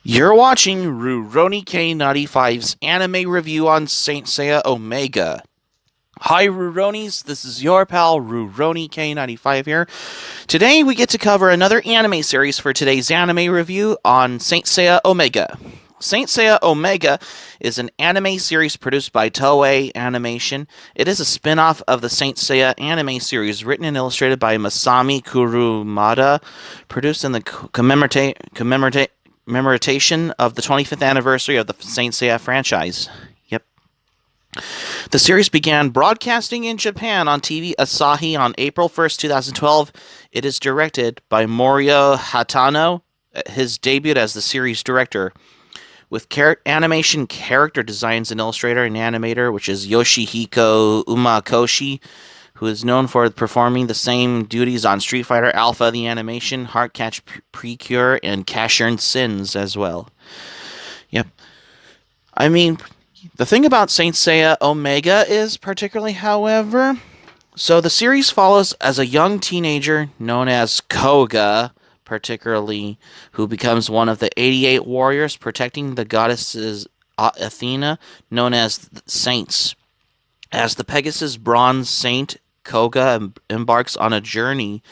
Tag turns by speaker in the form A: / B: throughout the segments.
A: You're watching Rurouni K95's anime review on Saint Seiya Omega. Hi Ruronis, this is your pal Rurouni K95 here. Today we get to cover another anime series for today's anime review on Saint Seiya Omega. Saint Seiya Omega is an anime series produced by Toei Animation. It is a spin-off of the Saint Seiya anime series written and illustrated by Masami Kurumada, produced in the commemoration of the 25th anniversary of the Saint Seiya franchise. Yep. The series began broadcasting in Japan on TV Asahi on April 1st, 2012. It is directed by Morio Hatano, his debut as the series director, with animation character designs and illustrator and animator, which is Yoshihiko Umakoshi, who is known for performing the same duties on Street Fighter Alpha the Animation, Heartcatch Precure, and Cash Earned Sins as well. Yep. I mean, the thing about Saint Seiya Omega is particularly, however, so the series follows as a young teenager known as Koga, particularly, who becomes one of the 88 warriors protecting the goddesses Athena, known as Saints. As the Pegasus Bronze Saint, Koga embarks on a journey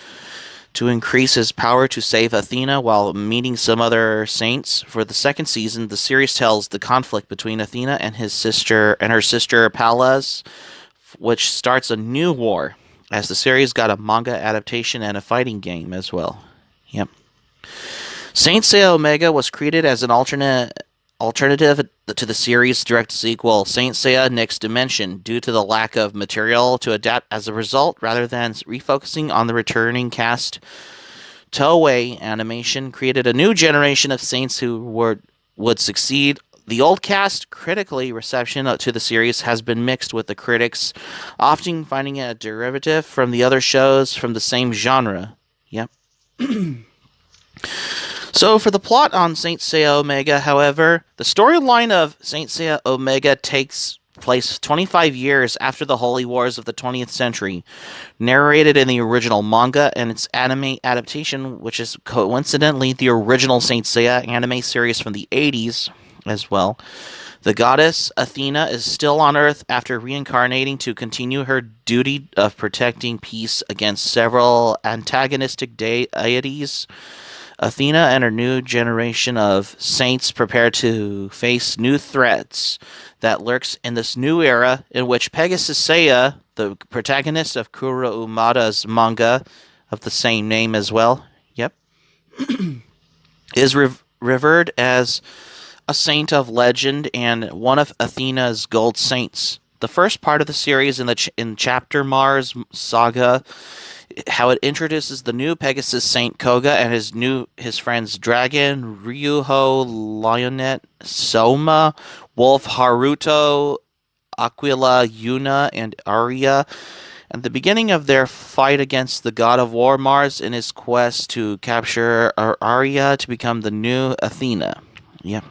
A: to increase his power to save Athena while meeting some other saints. For the second season, the series tells the conflict between Athena and her sister Pallas, which starts a new war, as the series got a manga adaptation and a fighting game as well. Yep. Saint Seiya Omega was created as an alternative to the series' direct sequel, Saint Seiya Next Dimension, due to the lack of material to adapt. As a result, rather than refocusing on the returning cast, Toei Animation created a new generation of saints who would succeed. The old cast critically reception to the series has been mixed, with the critics often finding it a derivative from the other shows from the same genre. Yep. So, for the plot on Saint Seiya Omega, however, the storyline of Saint Seiya Omega takes place 25 years after the Holy Wars of the 20th century, narrated in the original manga and its anime adaptation, which is coincidentally the original Saint Seiya anime series from the 80s as well. The goddess Athena is still on Earth after reincarnating to continue her duty of protecting peace against several antagonistic deities. Athena and her new generation of saints prepare to face new threats that lurks in this new era in which Pegasus Seiya, the protagonist of Kuro Umada's manga of the same name as well, yep, is revered as a saint of legend and one of Athena's gold saints. The first part of the series in Chapter Mars Saga, how it introduces the new Pegasus Saint Koga and his friends Dragon, Ryuho, Lionette, Soma, Wolf Haruto, Aquila, Yuna, and Arya, at the beginning of their fight against the god of war Mars in his quest to capture Arya to become the new Athena. Yep.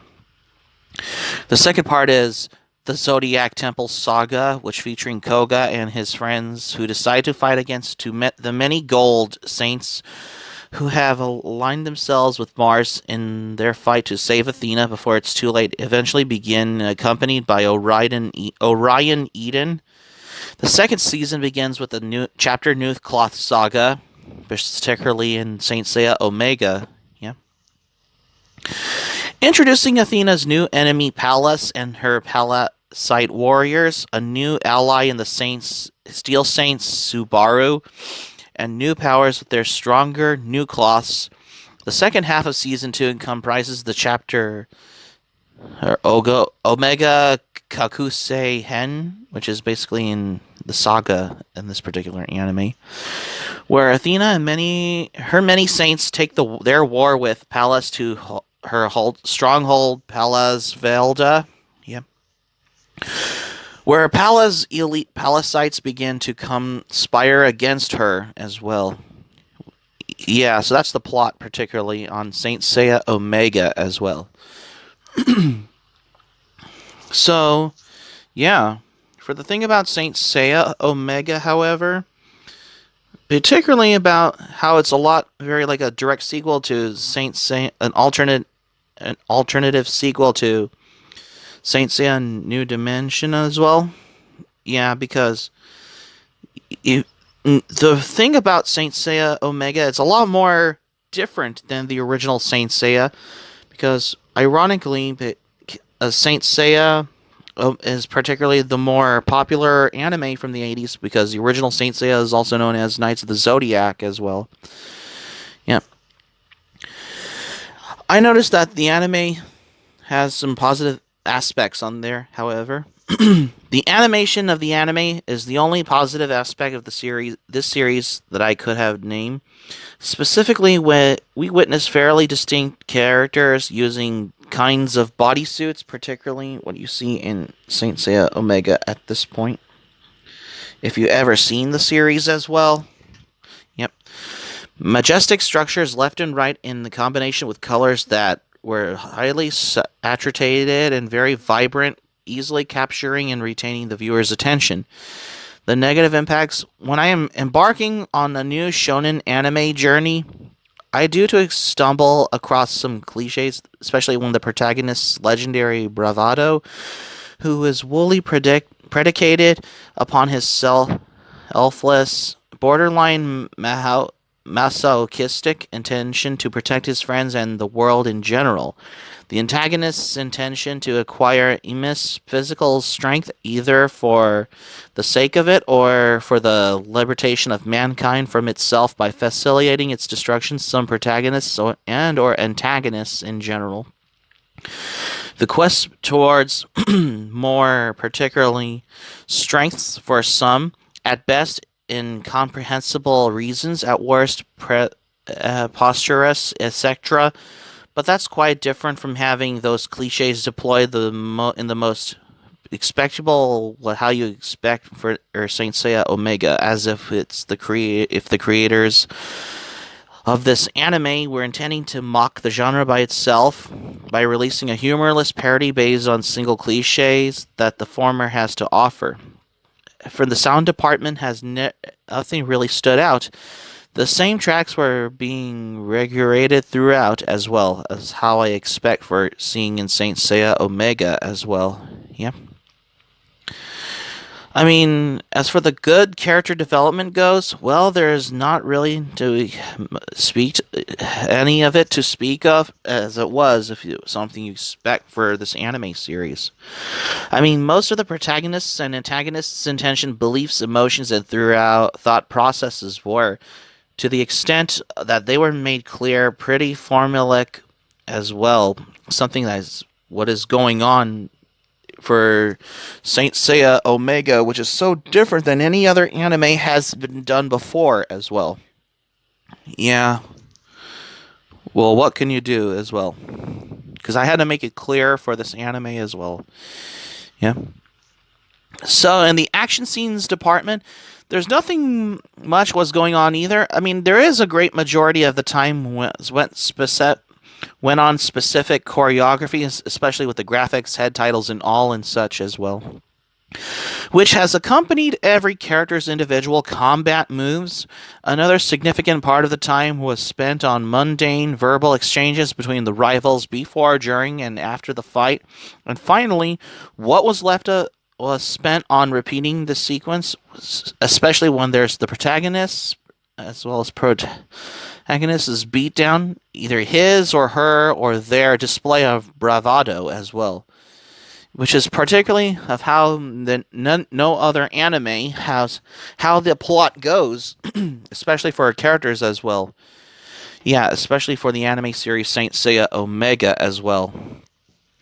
A: The second part is the Zodiac Temple Saga, which featuring Koga and his friends who decide to fight against the many gold saints who have aligned themselves with Mars in their fight to save Athena before it's too late. Eventually begin accompanied by Orion Eden. The second season begins with the new chapter New Cloth Saga, particularly in Saint Seiya Omega. Yeah. Introducing Athena's new enemy Pallas and her Pallasite warriors, a new ally in the Steel Saints Subaru, and new powers with their stronger new cloths. The second half of Season 2 comprises the chapter Omega Kakusei Hen, which is basically in the saga in this particular anime, where Athena and her many saints take their war with Pallas to her stronghold Pallas Velda. Yep. Where Pallas' elite Pallasites begin to conspire against her as well. Yeah, so that's the plot, particularly on Saint Seiya Omega as well. So, yeah. For the thing about Saint Seiya Omega, however, particularly about how it's very like a direct sequel to Saint Seiya, an alternate an alternative sequel to Saint Seiya New Dimension as well. Yeah, because you, the thing about Saint Seiya Omega, it's a lot more different than the original Saint Seiya because ironically, Saint Seiya is particularly the more popular anime from the 80s because the original Saint Seiya is also known as Knights of the Zodiac as well. Yeah. I noticed that the anime has some positive aspects on there, however. The animation of the anime is the only positive aspect of this series that I could have named. Specifically, when we witness fairly distinct characters using kinds of bodysuits, particularly what you see in Saint Seiya Omega at this point. If you ever seen the series as well, yep. Majestic structures left and right in the combination with colors that were highly saturated and very vibrant, easily capturing and retaining the viewer's attention. The negative impacts when I am embarking on a new shonen anime journey, I do to stumble across some cliches, especially when the protagonist's legendary bravado, who is wholly predicated upon his selfless, borderline masochistic intention to protect his friends and the world in general. The antagonist's intention to acquire immense physical strength either for the sake of it or for the liberation of mankind from itself by facilitating its destruction, some protagonists or antagonists in general. The quest towards more particularly strengths for some, at best incomprehensible reasons, at worst posturous, etc. But that's quite different from having those cliches deployed in the most expectable, how you expect for Saint Seiya Omega, as if if the creators of this anime were intending to mock the genre by itself by releasing a humorless parody based on single cliches that the former has to offer. For the sound department, nothing really stood out. The same tracks were being regulated throughout, as well as how I expect for seeing in Saint Seiya Omega as well. Yeah. I mean, as for the good character development goes, well, there's not really to any of it to speak of as it was if you something you expect for this anime series. I mean, most of the protagonists and antagonists' intention, beliefs, emotions, and throughout thought processes were, to the extent that they were made clear, pretty formulaic as well. Something that is what is going on for Saint Seiya Omega, which is so different than any other anime has been done before as well. Yeah. Well, what can you do as well? Because I had to make it clear for this anime as well. Yeah. So in the action scenes department, there's nothing much was going on either. I mean, there is a great majority of the time went on specific choreography, especially with the graphics, head titles, and all and such as well, which has accompanied every character's individual combat moves. Another significant part of the time was spent on mundane verbal exchanges between the rivals before, during, and after the fight. And finally, what was left was spent on repeating the sequence, especially when there's the protagonist as well as protagonist's beatdown, either his or her or their display of bravado as well, which is particularly of how no other anime has how the plot goes, especially for characters as well. Yeah, especially for the anime series Saint Seiya Omega as well.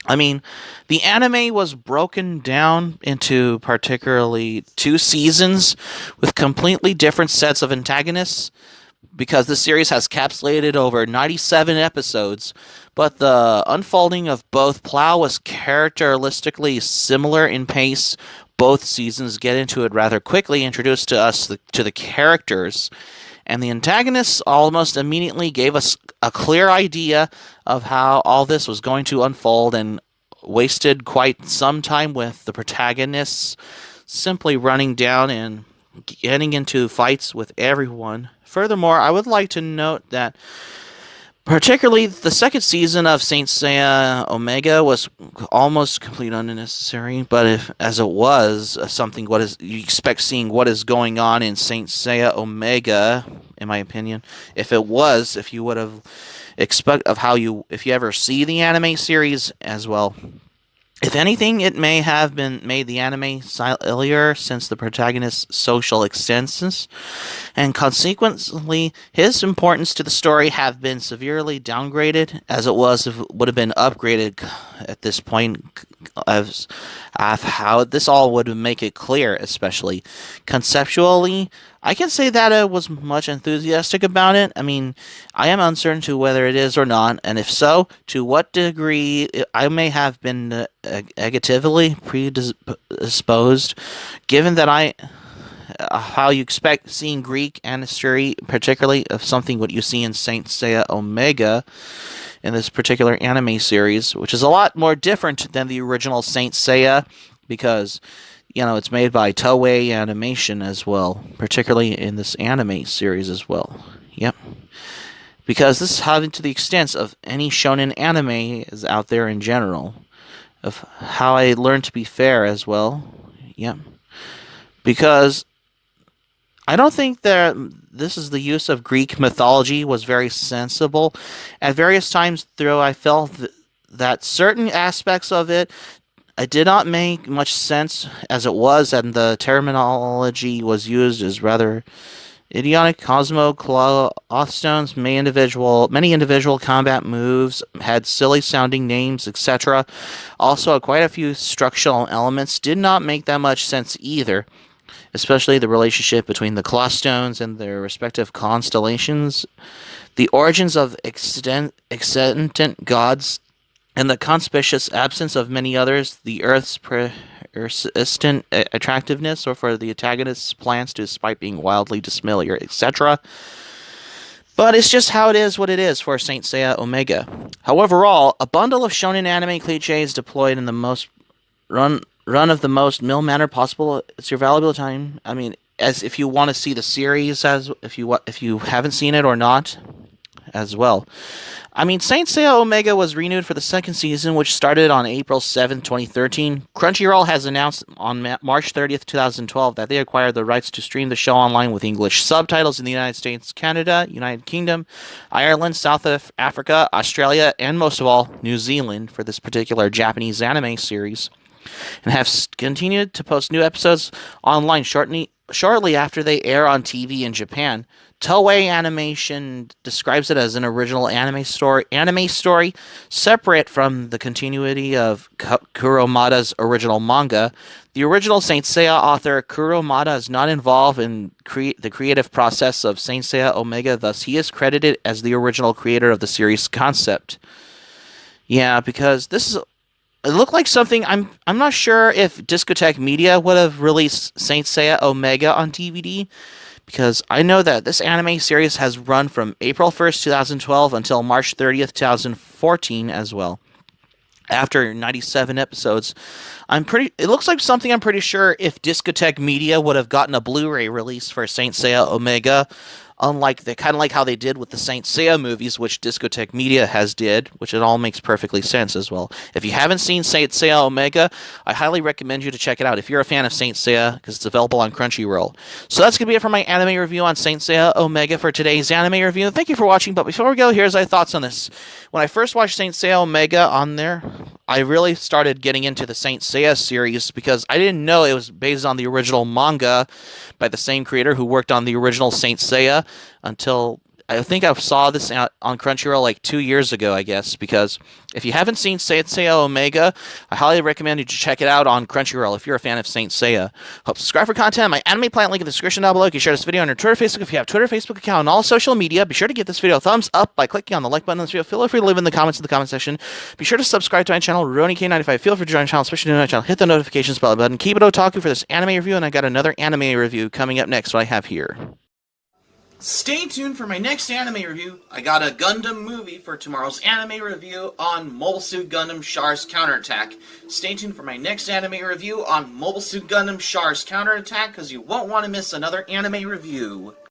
A: I mean, the anime was broken down into particularly two seasons with completely different sets of antagonists because the series has capsulated over 97 episodes, but the unfolding of both Plow was characteristically similar in pace. Both seasons get into it rather quickly, introduced to us to the characters, and the antagonists almost immediately gave us a clear idea of how all this was going to unfold and wasted quite some time with the protagonists simply running down and getting into fights with everyone. Furthermore, I would like to note that Particularly, the second season of Saint Seiya Omega was almost complete unnecessary, but if, as it was something, what is you expect seeing what is going on in Saint Seiya Omega, in my opinion. If you would have expect of how you if you ever see the anime series as well. If anything, it may have been made the anime sillier since the protagonist's social existence and consequently his importance to the story have been severely downgraded as it was if it would have been upgraded at this point as of how this all would make it clear, especially conceptually. I can say that I was much enthusiastic about it. I mean, I am uncertain to whether it is or not, and if so, to what degree I may have been negatively predisposed, given that I how you expect seeing Greek ancestry, particularly of something what you see in Saint Seiya Omega in this particular anime series, which is a lot more different than the original Saint Seiya because it's made by Toei Animation as well, particularly in this anime series as well. Yep. Because this is having to the extent of any shonen anime is out there in general, of how I learned to be fair as well. Yep. Because I don't think that this is the use of Greek mythology was very sensible. At various times through, I felt that certain aspects of it did not make much sense as it was, and the terminology was used as rather idiotic. Cosmo many individual combat moves had silly sounding names, etc. Also, quite a few structural elements did not make that much sense either, especially the relationship between the Clostones and their respective constellations, the origins of existent gods, and the conspicuous absence of many others, the Earth's persistent attractiveness, or for the antagonist's plans despite being wildly disfamiliar, etc. But it's just how it is what it is for Saint Seiya Omega. However, a bundle of shonen anime cliches deployed in the most run of the most mill manner possible. It's your valuable time. I mean, as if you want to see the series, as if you haven't seen it or not, as well. I mean, Saint Seiya Omega was renewed for the second season, which started on April 7, 2013. Crunchyroll has announced on March 30th, 2012, that they acquired the rights to stream the show online with English subtitles in the United States, Canada, United Kingdom, Ireland, South Africa, Australia, and most of all, New Zealand for this particular Japanese anime series, and have continued to post new episodes online shortly after they air on TV in Japan. Toei Animation describes it as an original anime story separate from the continuity of Kuromada's original manga. The original Saint Seiya author Kuromada is not involved in the creative process of Saint Seiya Omega, thus he is credited as the original creator of the series concept. Yeah, because this is it looked like something I'm not sure if Discotek Media would have released Saint Seiya Omega on DVD, because I know that this anime series has run from April 1st, 2012 until March 30th, 2014 as well. After 97 episodes, it looks like something I'm pretty sure if Discotek Media would have gotten a Blu-ray release for Saint Seiya Omega, unlike kind of like how they did with the Saint Seiya movies, which Discotek Media has did, which it all makes perfectly sense as well. If you haven't seen Saint Seiya Omega, I highly recommend you to check it out if you're a fan of Saint Seiya, because it's available on Crunchyroll. So that's going to be it for my anime review on Saint Seiya Omega for today's anime review. Thank you for watching, but before we go, here's my thoughts on this. When I first watched Saint Seiya Omega on there, I really started getting into the Saint Seiya series because I didn't know it was based on the original manga by the same creator who worked on the original Saint Seiya until I think I saw this on Crunchyroll like 2 years ago, I guess, because if you haven't seen Saint Seiya Omega, I highly recommend you to check it out on Crunchyroll if you're a fan of Saint Seiya. Hope subscribe for content. My anime plant link in the description down below. You can share this video on your Twitter, Facebook. If you have Twitter, Facebook account, and all social media, be sure to give this video a thumbs up by clicking on the like button on this video. Feel free to leave in the comments in the comment section. Be sure to subscribe to my channel, RoniK95. Feel free to join the channel, especially to my channel. Hit the notifications bell button. Keep it otaku for this anime review, and I got another anime review coming up next. What I have here. Stay tuned for my next anime review. I got a Gundam movie for tomorrow's anime review on Mobile Suit Gundam Char's Counterattack. Stay tuned for my next anime review on Mobile Suit Gundam Char's Counterattack, because you won't want to miss another anime review.